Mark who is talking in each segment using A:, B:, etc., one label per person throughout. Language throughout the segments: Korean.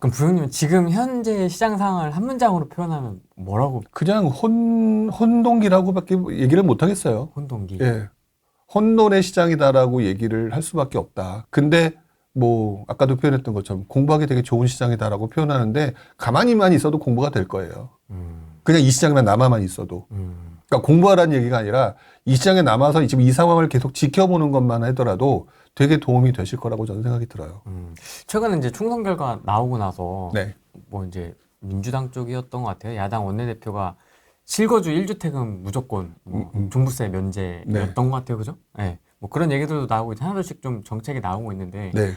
A: 그럼 부장님은 지금 현재 시장 상황을 한 문장으로 표현하면 뭐라고?
B: 그냥 혼동기라고밖에 얘기를 못 하겠어요.
A: 혼동기.
B: 예. 혼돈의 시장이다라고 얘기를 할 수밖에 없다. 근데 뭐 아까도 표현했던 것처럼 공부하기 되게 좋은 시장이다라고 표현하는데 가만히만 있어도 공부가 될 거예요. 그냥 이 시장에만 남아만 있어도. 그러니까 공부하라는 얘기가 아니라 이 시장에 남아서 지금 이 상황을 계속 지켜보는 것만 하더라도 되게 도움이 되실 거라고 저는 생각이 들어요.
A: 최근에 이제 총선 결과 나오고 나서
B: 네.
A: 뭐 이제 민주당 쪽이었던 것 같아요. 야당 원내대표가 실거주 1주택은 무조건 뭐 종부세 면제였던
B: 네.
A: 것 같아요. 그죠? 네. 뭐 그런 얘기들도 나오고 이제 하나둘씩 좀 정책이 나오고 있는데
B: 네.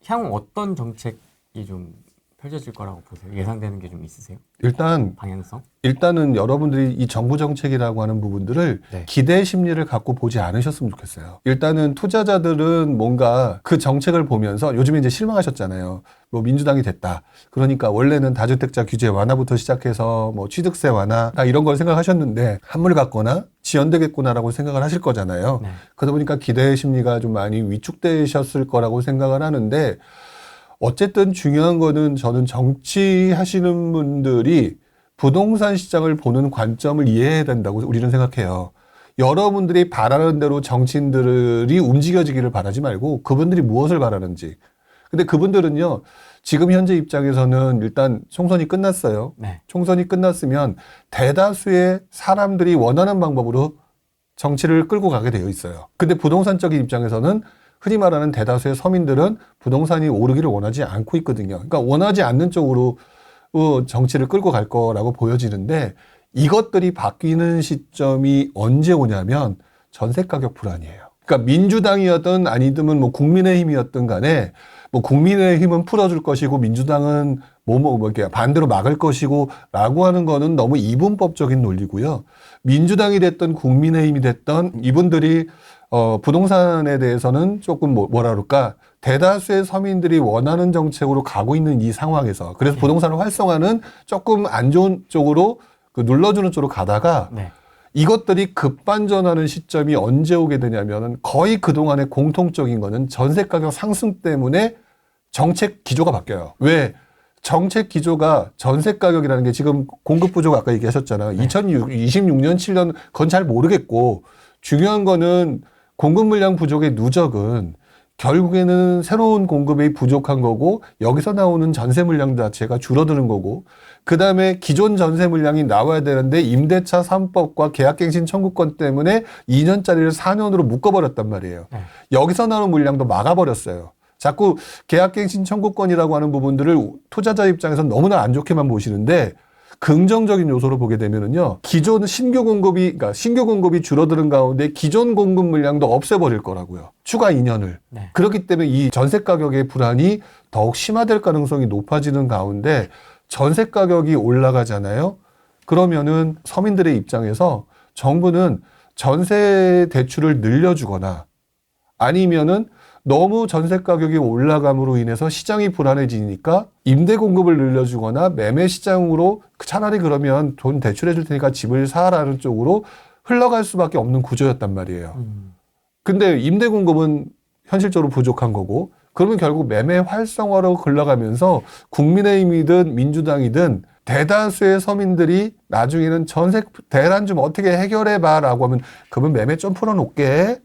A: 향후 어떤 정책이 좀 펼쳐질 거라고 보세요? 예상되는 게 좀 있으세요?
B: 일단
A: 방향성?
B: 일단은 여러분들이 이 정부 정책이라고 하는 부분들을
A: 네.
B: 기대 심리를 갖고 보지 않으셨으면 좋겠어요. 일단은 투자자들은 뭔가 그 정책을 보면서 요즘에 이제 실망하셨잖아요. 뭐 민주당이 됐다. 그러니까 원래는 다주택자 규제 완화부터 시작해서 뭐 취득세 완화 다 이런 걸 생각하셨는데 한물 같거나 지연되겠구나라고 생각을 하실 거잖아요.
A: 네.
B: 그러다 보니까 기대 심리가 좀 많이 위축되셨을 거라고 생각을 하는데 어쨌든 중요한 거는 저는 정치하시는 분들이 부동산 시장을 보는 관점을 이해해야 된다고 우리는 생각해요. 여러분들이 바라는 대로 정치인들이 움직여지기를 바라지 말고 그분들이 무엇을 바라는지. 근데 그분들은요, 지금 현재 입장에서는 일단 총선이 끝났어요.
A: 네.
B: 총선이 끝났으면 대다수의 사람들이 원하는 방법으로 정치를 끌고 가게 되어 있어요. 근데 부동산적인 입장에서는 흔히 말하는 대다수의 서민들은 부동산이 오르기를 원하지 않고 있거든요. 그러니까 원하지 않는 쪽으로 정치를 끌고 갈 거라고 보여지는데 이것들이 바뀌는 시점이 언제 오냐면 전세 가격 불안이에요. 그러니까 민주당이었든 아니든 뭐 국민의힘이었든 간에 뭐 국민의힘은 풀어줄 것이고 민주당은 이렇게 반대로 막을 것이고 라고 하는 거는 너무 이분법적인 논리고요. 민주당이 됐든 국민의힘이 됐든 이분들이 부동산에 대해서는 조금 뭐라 그럴까 대다수의 서민들이 원하는 정책으로 가고 있는 이 상황에서 그래서 부동산을 활성화는 조금 안 좋은 쪽으로 눌러주는 쪽으로 가다가
A: 네.
B: 이것들이 급반전하는 시점이 언제 오게 되냐면은 거의 그동안의 공통적인 거는 전세 가격 상승 때문에 정책 기조가 바뀌어요. 왜? 정책 기조가 전세 가격이라는 게 지금 공급 부족 아까 얘기하셨잖아요.
A: 네.
B: 2026년, 7년 그건 잘 모르겠고 중요한 거는 공급 물량 부족의 누적은 결국에는 새로운 공급이 부족한 거고 여기서 나오는 전세 물량 자체가 줄어드는 거고 그다음에 기존 전세 물량이 나와야 되는데 임대차 3법과 계약갱신 청구권 때문에 2년짜리를 4년으로 묶어버렸단 말이에요.
A: 네.
B: 여기서 나오는 물량도 막아버렸어요. 자꾸 계약갱신 청구권이라고 하는 부분들을 투자자 입장에서 너무나 안 좋게만 보시는데 긍정적인 요소로 보게 되면은요, 기존 신규 공급이 줄어드는 가운데 기존 공급 물량도 없애버릴 거라고요. 추가 2년을.
A: 네.
B: 그렇기 때문에 이 전세 가격의 불안이 더욱 심화될 가능성이 높아지는 가운데 전세 가격이 올라가잖아요. 그러면은 서민들의 입장에서 정부는 전세 대출을 늘려주거나 아니면은 너무 전세 가격이 올라감으로 인해서 시장이 불안해지니까 임대 공급을 늘려주거나 매매 시장으로 차라리 그러면 돈 대출해 줄 테니까 집을 사라는 쪽으로 흘러갈 수밖에 없는 구조였단 말이에요. 근데 임대 공급은 현실적으로 부족한 거고 그러면 결국 매매 활성화로 흘러가면서 국민의힘이든 민주당이든 대다수의 서민들이 나중에는 전세 대란 좀 어떻게 해결해봐라고 하면 그러면 매매 좀 풀어놓게.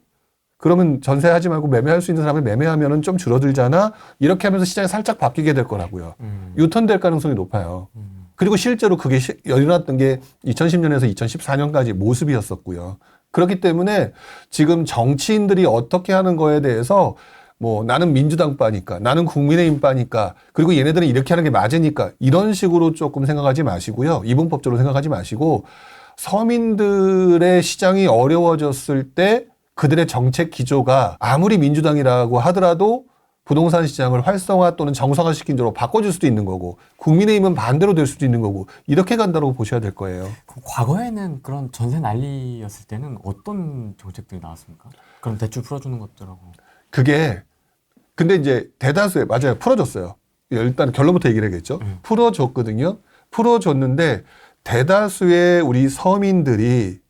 B: 그러면 전세하지 말고 매매할 수 있는 사람이 매매하면은 좀 줄어들잖아. 이렇게 하면서 시장이 살짝 바뀌게 될 거라고요. 유턴될 가능성이 높아요. 그리고 실제로 그게 일어났던 게 2010년에서 2014년까지 모습이었었고요. 그렇기 때문에 지금 정치인들이 어떻게 하는 거에 대해서 뭐 나는 민주당 빠니까 나는 국민의힘 빠니까 그리고 얘네들은 이렇게 하는 게 맞으니까 이런 식으로 조금 생각하지 마시고요. 이분법적으로 생각하지 마시고 서민들의 시장이 어려워졌을 때 그들의 정책 기조가 아무리 민주당이라고 하더라도 부동산 시장을 활성화 또는 정상화시킨 쪽으로 바꿔줄 수도 있는 거고 국민의힘은 반대로 될 수도 있는 거고 이렇게 간다고 보셔야 될 거예요.
A: 과거에는 그런 전세 난리였을 때는 어떤 정책들이 나왔습니까? 그럼 대출 풀어주는 것들하고.
B: 그게 근데 이제 대다수의 맞아요. 풀어줬어요. 일단 결론부터 얘기를 하겠죠. 풀어줬거든요. 풀어줬는데 대다수의 우리 서민들이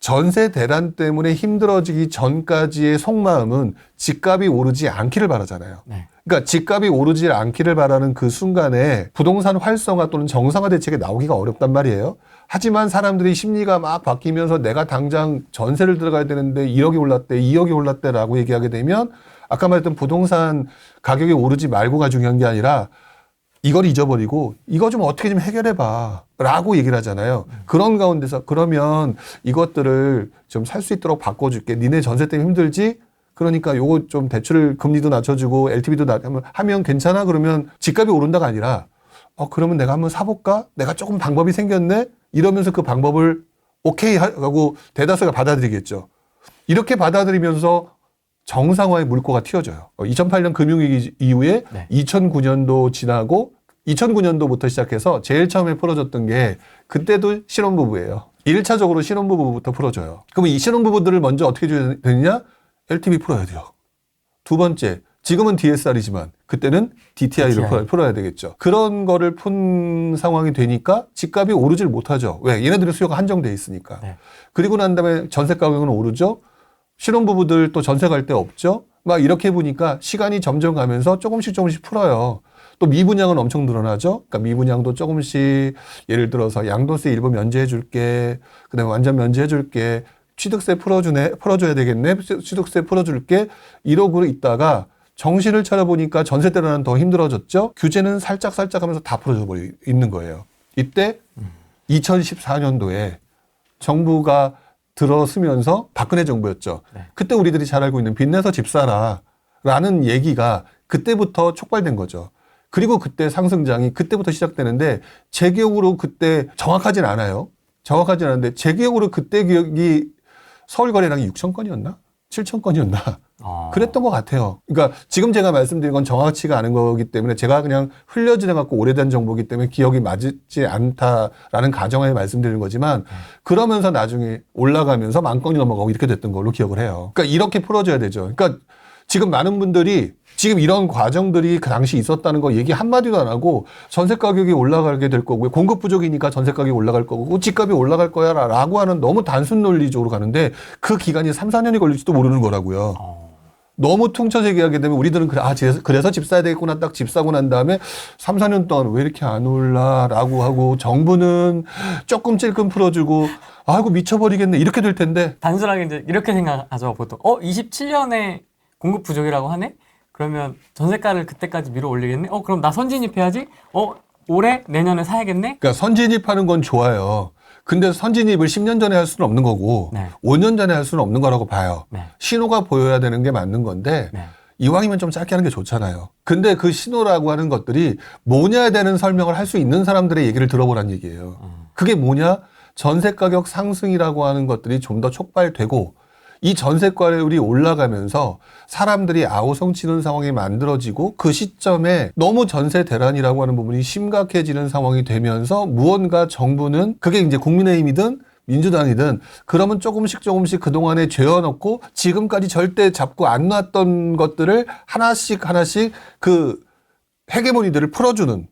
B: 전세 대란 때문에 힘들어지기 전까지의 속마음은 집값이 오르지 않기를 바라잖아요.
A: 네.
B: 그러니까 집값이 오르지 않기를 바라는 그 순간에 부동산 활성화 또는 정상화 대책이 나오기가 어렵단 말이에요. 하지만 사람들이 심리가 막 바뀌면서 내가 당장 전세를 들어가야 되는데 1억이 올랐대, 2억이 올랐대라고 얘기하게 되면 아까 말했던 부동산 가격이 오르지 말고가 중요한 게 아니라 이걸 잊어버리고 이거 좀 어떻게 좀 해결해봐 라고 얘기를 하잖아요. 그런 가운데서 그러면 이것들을 좀 살 수 있도록 바꿔줄게. 니네 전세 때문에 힘들지? 그러니까 요거 좀 대출 금리도 낮춰주고 LTV도 하면 괜찮아? 그러면 집값이 오른다가 아니라 그러면 내가 한번 사볼까? 내가 조금 방법이 생겼네? 이러면서 그 방법을 오케이 하고 대다수가 받아들이겠죠. 이렇게 받아들이면서 정상화의 물꼬가 튀어져요. 2008년 금융위기 이후에
A: 네.
B: 2009년도 지나고 2009년도부터 시작해서 제일 처음에 풀어줬던 게 그때도 신혼부부예요. 1차적으로 신혼부부부터 풀어줘요. 그럼 이 신혼부부들을 먼저 어떻게 줘야 되느냐? LTV 풀어야 돼요. 두 번째, 지금은 DSR이지만 그때는 DTI를 풀어야 되겠죠. 그런 거를 푼 상황이 되니까 집값이 오르질 못하죠. 왜? 얘네들의 수요가 한정돼 있으니까.
A: 네.
B: 그리고 난 다음에 전세 가격은 오르죠. 신혼부부들 또 전세 갈 데 없죠. 막 이렇게 보니까 시간이 점점 가면서 조금씩 풀어요. 또 미분양은 엄청 늘어나죠. 그러니까 미분양도 조금씩 예를 들어서 양도세 일부 면제해 줄게. 그다음에 완전 면제해 줄게. 취득세 풀어줘야 되겠네. 취득세 풀어줄게. 이러고 있다가 정신을 차려보니까 전세대로는 더 힘들어졌죠. 규제는 살짝 하면서 다 풀어져 있는 거예요. 이때 2014년도에 정부가 들어서면서 박근혜 정부였죠.
A: 네.
B: 그때 우리들이 잘 알고 있는 빚내서 집 사라 라는 얘기가 그때부터 촉발된 거죠. 그리고 그때 상승장이 그때부터 시작되는데 제 기억으로 그때 정확하진 않아요. 정확하진 않은데 제 기억으로 그때 기억이 서울 거래량이 6천 건이었나? 7천 건이었나? 그랬던 것 같아요. 그러니까 지금 제가 말씀드린 건 정확치가 않은 거기 때문에 제가 그냥 흘려 지나갖고 오래된 정보기 때문에 기억이 맞지 않다라는 가정하에 말씀드리는 거지만 그러면서 나중에 올라가면서 만 건이 넘어가고 이렇게 됐던 걸로 기억을 해요. 그러니까 이렇게 풀어줘야 되죠. 그러니까 지금 많은 분들이 지금 이런 과정들이 그 당시 있었다는 거 얘기 한마디도 안 하고 전세 가격이 올라가게 될 거고요. 공급 부족이니까 전세 가격이 올라갈 거고 집값이 올라갈 거야 라고 하는 너무 단순 논리적으로 가는데 그 기간이 3, 4년이 걸릴지도 모르는 거라고요. 너무 퉁쳐서 얘기하게 되면 우리들은 그래서 집 사야 되겠구나 딱 집 사고 난 다음에 3, 4년 동안 왜 이렇게 안 올라 라고 하고 정부는 조금 찔끔 풀어주고 아이고 미쳐버리겠네 이렇게 될 텐데
A: 단순하게 이제 이렇게 생각하죠. 보통 27년에 공급 부족이라고 하네? 그러면 전세가를 그때까지 밀어 올리겠네? 그럼 나 선진입해야지? 올해? 내년에 사야겠네?
B: 그러니까 선진입하는 건 좋아요. 근데 선진입을 10년 전에 할 수는 없는 거고
A: 네.
B: 5년 전에 할 수는 없는 거라고 봐요.
A: 네.
B: 신호가 보여야 되는 게 맞는 건데
A: 네.
B: 이왕이면 좀 짧게 하는 게 좋잖아요. 근데 그 신호라고 하는 것들이 뭐냐에 대한 설명을 할 수 있는 사람들의 얘기를 들어보란 얘기예요. 그게 뭐냐? 전세 가격 상승이라고 하는 것들이 좀 더 촉발되고 이 전세가율이 올라가면서 사람들이 아우성치는 상황이 만들어지고 그 시점에 너무 전세 대란이라고 하는 부분이 심각해지는 상황이 되면서 무언가 정부는 그게 이제 국민의힘이든 민주당이든 그러면 조금씩 그동안에 죄어놓고 지금까지 절대 잡고 안 놨던 것들을 하나씩 그 헤게모니들을 풀어주는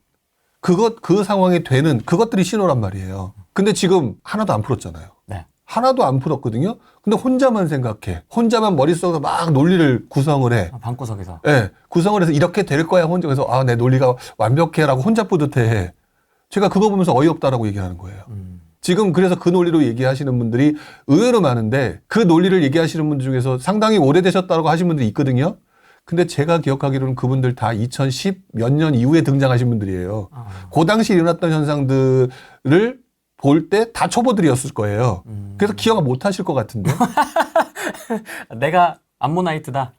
B: 그 상황이 되는 그것들이 신호란 말이에요. 근데 지금 하나도 안 풀었잖아요.
A: 네.
B: 하나도 안 풀었거든요. 근데 혼자만 생각해. 혼자만 머릿속에서 막 논리를 구성을 해.
A: 방구석에서.
B: 예. 구성을 해서 이렇게 될 거야. 혼자 그래서 내 논리가 완벽해라고 혼자 뿌듯해. 제가 그거 보면서 어이없다라고 얘기하는 거예요. 지금 그래서 그 논리로 얘기하시는 분들이 의외로 많은데 그 논리를 얘기하시는 분들 중에서 상당히 오래되셨다고 하신 분들이 있거든요. 근데 제가 기억하기로는 그분들 다 2010 몇 년 이후에 등장하신 분들이에요. 그 당시 일어났던 현상들을 볼 때 다 초보들이었을 거예요. 그래서 기억 못 하실 것 같은데.
A: 내가 암모나이트다.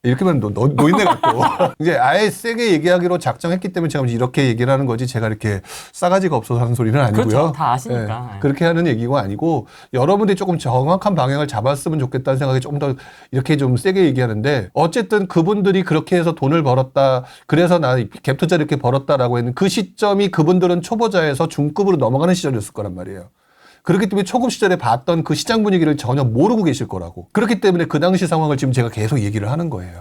B: 이렇게 하면 노인네 같고. 이제 아예 세게 얘기하기로 작정했기 때문에 제가 이렇게 얘기를 하는 거지 제가 이렇게 싸가지가 없어서 하는 소리는 아니고요.
A: 그렇죠. 다 아시니까.
B: 예, 그렇게 하는 얘기가 아니고 여러분들이 조금 정확한 방향을 잡았으면 좋겠다는 생각이 조금 더 이렇게 좀 세게 얘기하는데 어쨌든 그분들이 그렇게 해서 돈을 벌었다. 그래서 나 갭 투자 이렇게 벌었다라고 했는 그 시점이 그분들은 초보자에서 중급으로 넘어가는 시절이었을 거란 말이에요. 그렇기 때문에 초급 시절에 봤던 그 시장 분위기를 전혀 모르고 계실 거라고. 그렇기 때문에 그 당시 상황을 지금 제가 계속 얘기를 하는 거예요.